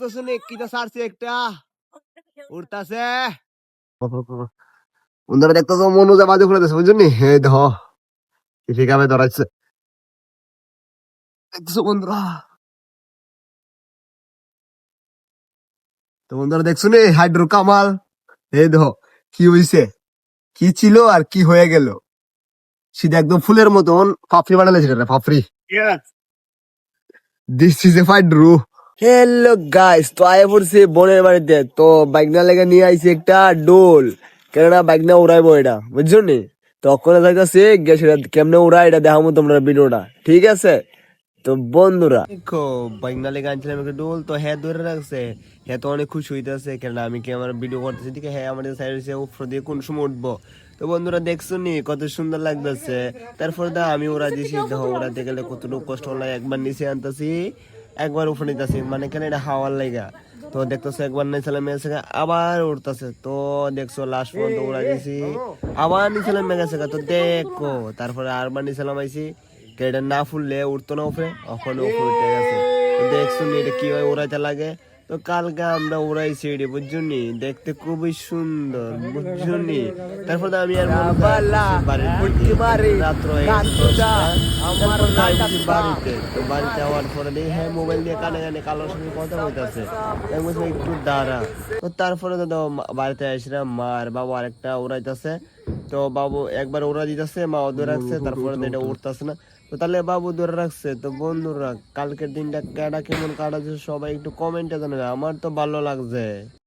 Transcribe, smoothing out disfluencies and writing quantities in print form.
দেখতেছ নি কিটা সারছে একটা উড়তাছে বন্ধুরা দেখতেছ মনু যা বাজে করে দিছে বুঝছনি এই দেখ ফিকাবে ধরাইছে দেখতেছ বন্ধুরা তো বন্ধুরা দেখছো নি হাইড্রো কামাল এই দেখো কি হইছে কি ছিল আর কি হয়ে গেল সিধা একদম ফুলের মতন পাপড়ি বানালে সেটা পাপড়ি this is a hydro hello guys তো আয় পড়ছি বোনের বাড়িতে তো বাইক না লেগে নিয়ে আইছি একটা ডোল কেননা বাইক না উড়াইবো এটা বুঝছো নি তখন যাইতাছি গেছে কেমনে উড়াই এটা দেখাবো তোমরা ভিডিওটা ঠিক আছে তো বন্ধুরা দেখো বাইক না লেগে আনছিলাম একটা ডোল তো হ্যাঁ ধরে রাখছে হ্যাঁ তো অনেক খুশি হইতেছে কেননা আমি কি আমার ভিডিও করতেছি ঠিক হ্যাঁ আমাদের সাইড উপর দিয়ে কোন সময় উঠবো তো বন্ধুরা দেখছো নি কত সুন্দর লাগতেছে তারপর দা আমি ওরা দিছি দেখো ওড়াতে গেলে কতটুকু কষ্ট হলো একবার নিচে আনতেছি একবার উপরে নিতেছি মানে কেন এটা হাওয়ার লাগা তো দেখতেছো একবার নিয়েছিলাম মেয়েছে আবার উঠতেছে তো দেখছো লাস্ট পর্যন্ত উড়া দিছি আবার নিয়েছিলাম মেঘেছে তো দেখো তারপরে আরবার নিয়েছিলাম আইসি এটা না ফুললে উঠতো না উপরে ওখানে উপরে উঠে গেছে তো দেখছো নি এটা কিভাবে উড়াইতে লাগে তো কালকে আমরা উড়াইছি এটি বুঝছনি দেখতে খুবই সুন্দর বুঝছনি তারপর আমি আর রাত্র বাড়িতে তো বাড়িতে যাওয়ার পরে দেখি হ্যাঁ মোবাইল দিয়ে কানে কানে কালোর সঙ্গে কথা বলতেছে একটু দাঁড়া তো তারপরে তো বাড়িতে আসলাম মার বাবু আরেকটা উড়াইতেছে তো বাবু একবার উড়া দিতেছে মা ধরে রাখছে তারপরে এটা উঠতেছে না তো তাহলে বাবু ধরে রাখছে তো বন্ধুরা কালকের দিনটা কেডা কেমন কাটাচ্ছে সবাই একটু কমেন্টে জানাবে আমার তো ভালো লাগছে।